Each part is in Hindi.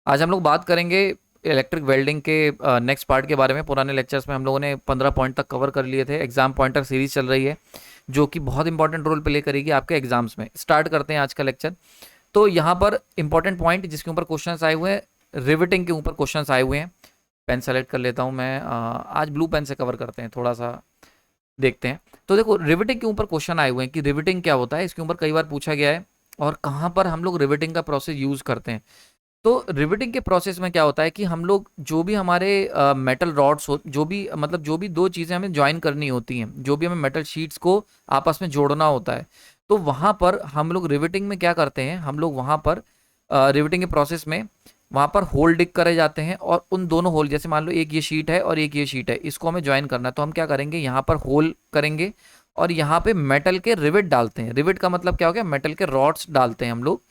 आज हम लोग बात करेंगे इलेक्ट्रिक वेल्डिंग के नेक्स्ट पार्ट के बारे में। पुराने लेक्चर्स में हम लोगों ने 15 पॉइंट तक कवर कर लिए थे। एग्जाम पॉइंटर सीरीज चल रही है जो कि बहुत इंपॉर्टेंट रोल प्ले करेगी आपके एग्जाम्स में। स्टार्ट करते हैं आज का लेक्चर। तो यहाँ पर इंपॉर्टेंट पॉइंट जिसके ऊपर क्वेश्चंस आए हुए हैं, रिविटिंग के ऊपर क्वेश्चंस आए हुए हैं। पेन सेलेक्ट कर लेता हूँ मैं। आज ब्लू पेन से कवर करते हैं, थोड़ा सा देखते हैं। तो देखो, रिविटिंग के ऊपर क्वेश्चन आए हुए हैं कि रिविटिंग क्या होता है, इसके ऊपर कई बार पूछा गया है और कहाँ पर हम लोग रिविटिंग का प्रोसेस यूज करते हैं। तो रिवेटिंग के प्रोसेस में क्या होता है कि हम लोग जो भी हमारे मेटल रॉड्स हो, जो भी मतलब जो भी दो चीज़ें हमें ज्वाइन करनी होती हैं, जो भी हमें मेटल शीट्स को आपस में जोड़ना होता है, तो वहाँ पर हम लोग रिवेटिंग में क्या करते हैं, हम लोग वहाँ पर रिवेटिंग के प्रोसेस में वहाँ पर होल डिग करे जाते हैं और उन दोनों होल, जैसे मान लो एक ये शीट है और एक ये शीट है, इसको हमें ज्वाइन करना है, तो हम क्या करेंगे, यहाँ पर होल करेंगे और यहाँ पे मेटल के रिवेट डालते हैं। रिवेट का मतलब क्या हो गया, मेटल के रॉड्स डालते हैं हम लोग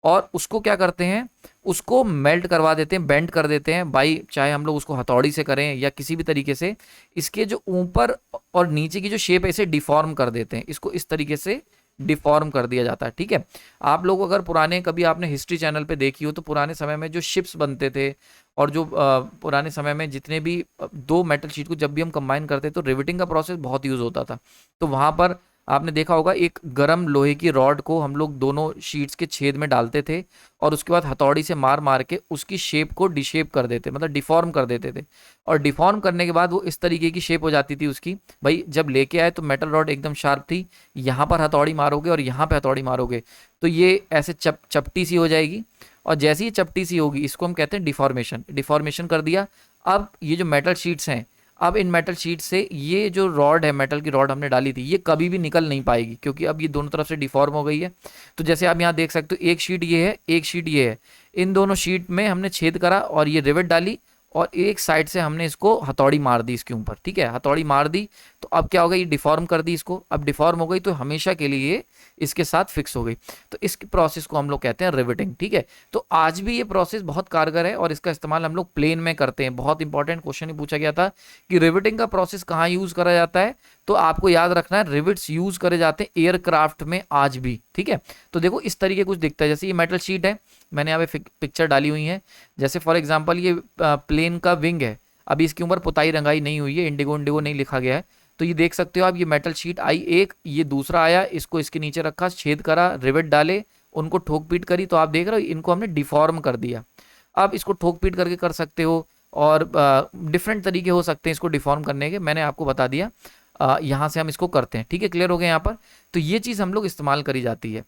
और उसको क्या करते हैं, उसको मेल्ट करवा देते हैं, बेंड कर देते हैं भाई, चाहे हम लोग उसको हथौड़ी से करें या किसी भी तरीके से। इसके जो ऊपर और नीचे की जो शेप है इसे डिफॉर्म कर देते हैं, इसको इस तरीके से डिफॉर्म कर दिया जाता है। ठीक है, आप लोग अगर पुराने कभी आपने हिस्ट्री चैनल पे देखी हो तो पुराने समय में जो शिप्स बनते थे और जो पुराने समय में जितने भी दो मेटल शीट को जब भी हम कंबाइन करते तो रिवेटिंग का प्रोसेस बहुत यूज होता था। तो वहां पर आपने देखा होगा एक गरम लोहे की रॉड को हम लोग दोनों शीट्स के छेद में डालते थे और उसके बाद हथौड़ी से मार मार के उसकी शेप को डिशेप कर देते, मतलब डिफॉर्म कर देते थे। और डिफॉर्म करने के बाद वो इस तरीके की शेप हो जाती थी उसकी। भाई जब लेके आए तो मेटल रॉड एकदम शार्प थी, यहाँ पर हथौड़ी मारोगे और यहाँ पे हथौड़ी मारोगे तो ये ऐसे चपटी सी हो जाएगी। और जैसे ही चपटी सी होगी इसको हम कहते हैं डिफॉर्मेशन। डिफॉर्मेशन कर दिया। अब ये जो मेटल शीट्स हैं, अब इन मेटल शीट से ये जो रॉड है, मेटल की रॉड हमने डाली थी, ये कभी भी निकल नहीं पाएगी क्योंकि अब ये दोनों तरफ से डिफॉर्म हो गई है। तो जैसे आप यहाँ देख सकते हो, एक शीट ये है, एक शीट ये है, इन दोनों शीट में हमने छेद करा और ये रिवेट डाली और एक साइड से हमने इसको हथौड़ी मार दी इसके ऊपर। ठीक है, हथौड़ी मार दी तो अब क्या होगा, ये डिफॉर्म कर दी इसको। अब डिफॉर्म हो गई तो हमेशा के लिए ये इसके साथ फिक्स हो गई। तो इस प्रोसेस को हम लोग कहते हैं रिवेटिंग। ठीक है, तो आज भी ये प्रोसेस बहुत कारगर है और इसका इस्तेमाल हम लोग प्लेन में करते हैं। बहुत इंपॉर्टेंट क्वेश्चन ही पूछा गया था कि रिवेटिंग का प्रोसेस कहाँ यूज करा जाता है, तो आपको याद रखना है रिविट्स यूज करे जाते हैं एयरक्राफ्ट में आज भी। ठीक है, तो देखो इस तरीके कुछ दिखता है, जैसे ये मेटल शीट है, मैंने यहाँ पे पिक्चर डाली हुई है। जैसे फॉर एग्जांपल ये प्लेन का विंग है, अभी इसके ऊपर पुताई रंगाई नहीं हुई है, इंडिगो इंडिगो नहीं लिखा गया है। तो ये देख सकते हो आप, ये मेटल शीट आई एक, ये दूसरा आया, इसको इसके नीचे रखा, छेद करा, रिवेट डाले, उनको ठोक पीट करी, तो आप देख रहे हो इनको हमने डिफॉर्म कर दिया। आप इसको ठोक पीट करके कर सकते हो और डिफरेंट तरीके हो सकते हैं इसको डिफॉर्म करने के, मैंने आपको बता दिया। यहाँ से हम इसको करते हैं। ठीक है, क्लियर हो गया यहाँ पर। तो ये चीज़ हम लोग इस्तेमाल करी जाती है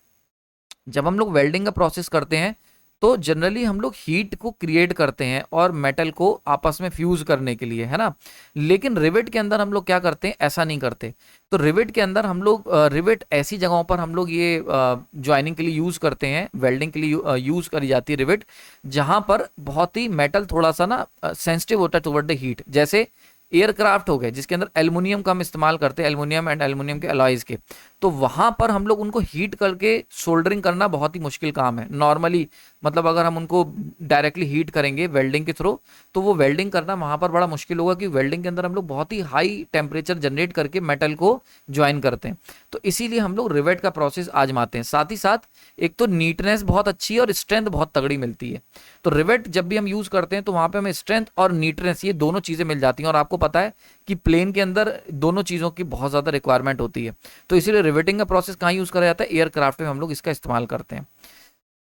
जब हम लोग वेल्डिंग का प्रोसेस करते हैं। तो जनरली हम लोग हीट को क्रिएट करते हैं और मेटल को आपस में फ्यूज करने के लिए, है ना। लेकिन रिवेट के अंदर हम लोग क्या करते हैं, ऐसा नहीं करते। तो रिवेट के अंदर हम लोग रिवेट ऐसी जगहों पर हम लोग ये ज्वाइनिंग के लिए यूज करते हैं, वेल्डिंग के लिए यूज करी जाती है रिवेट, जहां पर बहुत ही मेटल थोड़ा सा ना सेंसिटिव होता है टुवर्ड द हीट। जैसे एयरक्राफ्ट हो गए जिसके अंदर एल्युमिनियम का हम इस्तेमाल करते हैं, एल्युमिनियम एंड एल्युमिनियम के अलॉयज के, तो वहां पर हम लोग उनको हीट करके सोल्डरिंग करना बहुत ही मुश्किल काम है नॉर्मली। मतलब अगर हम उनको डायरेक्टली हीट करेंगे वेल्डिंग के थ्रू तो वो वेल्डिंग करना वहां पर बड़ा मुश्किल होगा, कि वेल्डिंग के अंदर हम लोग बहुत ही हाई टेम्परेचर जनरेट करके मेटल को ज्वाइन करते हैं। तो इसीलिए हम लोग रिवेट का प्रोसेस आजमाते हैं। साथ ही साथ एक तो नीटनेस बहुत अच्छी है और स्ट्रेंथ बहुत तगड़ी मिलती है। तो रिवेट जब भी हम यूज करते हैं तो वहां पे हमें स्ट्रेंथ और नीटनेस ये दोनों चीजें मिल जाती हैं, और आपको पता है कि प्लेन के अंदर दोनों चीजों की बहुत ज्यादा रिक्वायरमेंट होती है। तो इसीलिए रिवेटिंग का प्रोसेस कहाँ यूज करा जाता है, एयरक्राफ्ट में हम लोग इसका इस्तेमाल करते हैं।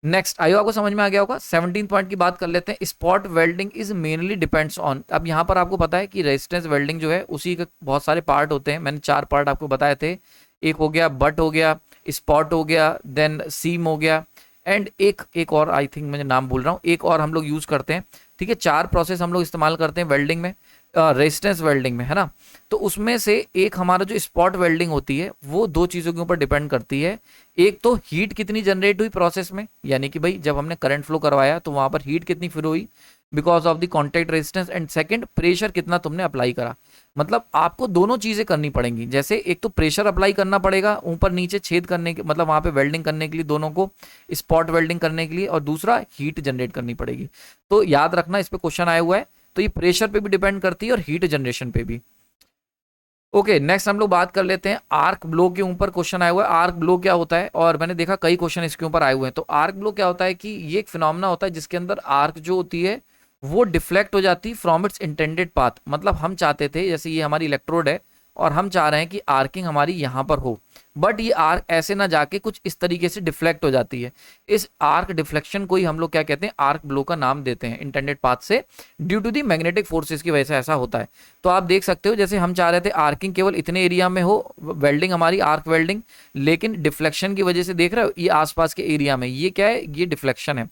नेक्स्ट आयो, आपको समझ में आ गया होगा। 17 पॉइंट की बात कर लेते हैं। Spot welding is mainly depends on, अब यहाँ पर आपको पता है कि रेजिस्टेंस वेल्डिंग जो है उसी के बहुत सारे पार्ट होते हैं। मैंने 4 पार्ट आपको बताए थे। एक हो गया बट हो गया, स्पॉट हो गया, देन सीम हो गया, एंड एक और आई थिंक मैं नाम भूल रहा हूँ, एक और हम लोग यूज करते हैं। ठीक है, 4 प्रोसेस हम लोग इस्तेमाल करते हैं वेल्डिंग में, रेजिस्टेंस वेल्डिंग में, है ना। तो उसमें से एक हमारा जो स्पॉट वेल्डिंग होती है वो 2 चीज़ों के ऊपर डिपेंड करती है। एक तो हीट कितनी जनरेट हुई प्रोसेस में, यानी कि भाई जब हमने करंट फ्लो करवाया तो वहां पर हीट कितनी फ्लो हुई because of the contact resistance, and second pressure कितना तुमने अप्लाई करा। मतलब आपको दोनों चीजें करनी पड़ेंगी। जैसे एक तो प्रेशर अप्लाई करना पड़ेगा ऊपर नीचे छेद करने के, मतलब वहां पे वेल्डिंग करने के लिए, दोनों को स्पॉट वेल्डिंग करने के लिए, और दूसरा हीट जनरेट करनी पड़ेगी। तो याद रखना, इस पे क्वेश्चन आया हुआ है। तो ये प्रेशर पे भी डिपेंड करती है और हीट जनरेशन पे भी। ओके, नेक्स्ट हम लोग बात कर लेते हैं आर्क ब्लो के ऊपर। क्वेश्चन आया हुआ है आर्क ब्लो क्या होता है, और मैंने देखा कई क्वेश्चन इसके ऊपर आए हुए हैं। तो आर्क ब्लो क्या होता है कि ये एक फिनोमेना होता है जिसके अंदर आर्क जो होती है वो डिफ्लेक्ट हो जाती है फ्रॉम इट्स इंटेंडेड पाथ। मतलब हम चाहते थे, जैसे ये हमारी इलेक्ट्रोड है और हम चाह रहे हैं कि आर्किंग हमारी यहाँ पर हो, बट ये आर्क ऐसे ना जाके कुछ इस तरीके से डिफ्लेक्ट हो जाती है। इस आर्क डिफ्लेक्शन को ही हम लोग क्या कहते हैं, आर्क ब्लो का नाम देते हैं इंटेंडेड पाथ से, due to the magnetic forces की वजह से ऐसा होता है। तो आप देख सकते हो जैसे हम चाह रहे थे आर्किंग केवल इतने एरिया में हो, वेल्डिंग हमारी आर्क वेल्डिंग, लेकिन डिफ्लेक्शन की वजह से देख रहे हो ये आसपास के एरिया में, ये क्या है, ये डिफ्लेक्शन है।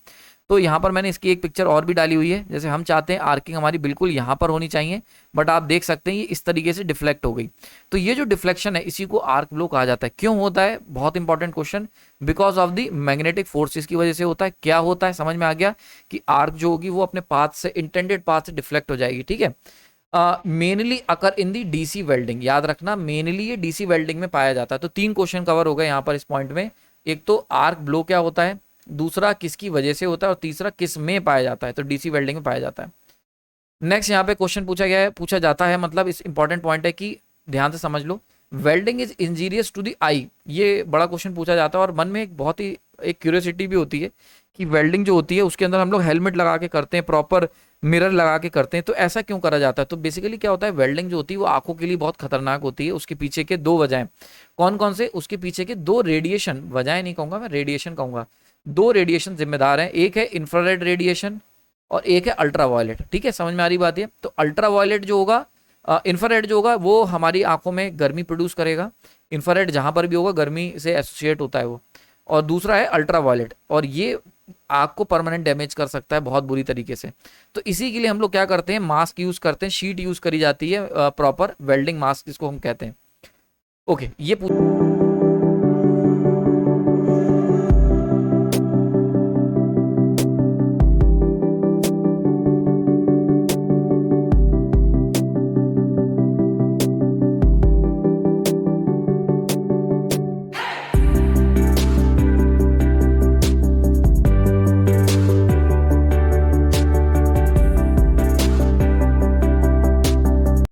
तो यहाँ पर मैंने इसकी एक पिक्चर और भी डाली हुई है। जैसे हम चाहते हैं आर्किंग हमारी बिल्कुल यहाँ पर होनी चाहिए, बट आप देख सकते हैं ये इस तरीके से डिफ्लेक्ट हो गई। तो ये जो डिफ्लेक्शन है इसी को आर्क ब्लो कहा जाता है। क्यों होता है, बहुत important question, because of the magnetic forces की वजह से होता है। क्या होता है, समझ में आ गया कि आर्क जो होगी वो अपने पाथ से, इंटेंडेड पाथ से डिफ्लेक्ट हो जाएगी। ठीक है, मेनली अकर इन दी डीसी वेल्डिंग, याद रखना मेनली ये डीसी वेल्डिंग में पाया जाता है। तो 3 क्वेश्चन कवर हो गए यहाँ पर इस पॉइंट में। एक तो आर्क ब्लो क्या होता है, दूसरा किसकी वजह से होता है, और तीसरा किस में पाया जाता है, तो डीसी वेल्डिंग में पाया जाता है। नेक्स्ट यहाँ पे क्वेश्चन पूछा गया है, पूछा जाता है, मतलब इस इंपॉर्टेंट पॉइंट है कि ध्यान से समझ लो, welding is injurious to the eye. ये बड़ा क्वेश्चन पूछा जाता है और मन में एक बहुत ही एक क्यूरियोसिटी भी होती है कि वेल्डिंग जो होती है उसके अंदर हम लोग हेलमेट लगा के करते हैं, प्रॉपर मिरर लगा के करते हैं, तो ऐसा क्यों करा जाता है। तो बेसिकली क्या होता है, वेल्डिंग जो होती है वो आंखों के लिए बहुत खतरनाक होती है। उसके पीछे के 2 वजहें, कौन कौन से, उसके पीछे के 2 रेडिएशन, वजहें नहीं कहूंगा मैं, रेडिएशन कहूंगा, 2 रेडिएशन जिम्मेदार हैं। एक है इंफ्रारेड रेडिएशन और एक है अल्ट्रावायलेट। ठीक है, समझ में आ रही बात है। तो अल्ट्रावायलेट जो होगा, इंफ्रारेड जो होगा वो हमारी आंखों में गर्मी प्रोड्यूस करेगा। इंफ्रारेड जहां पर भी होगा गर्मी से एसोसिएट होता है वो। और दूसरा है अल्ट्रावायलेट, और ये आंख को परमानेंट डैमेज कर सकता है बहुत बुरी तरीके से। तो इसी के लिए हम लोग क्या करते हैं, मास्क यूज करते हैं, शीट यूज करी जाती है, प्रॉपर वेल्डिंग मास्क जिसको हम कहते हैं। ओके, ये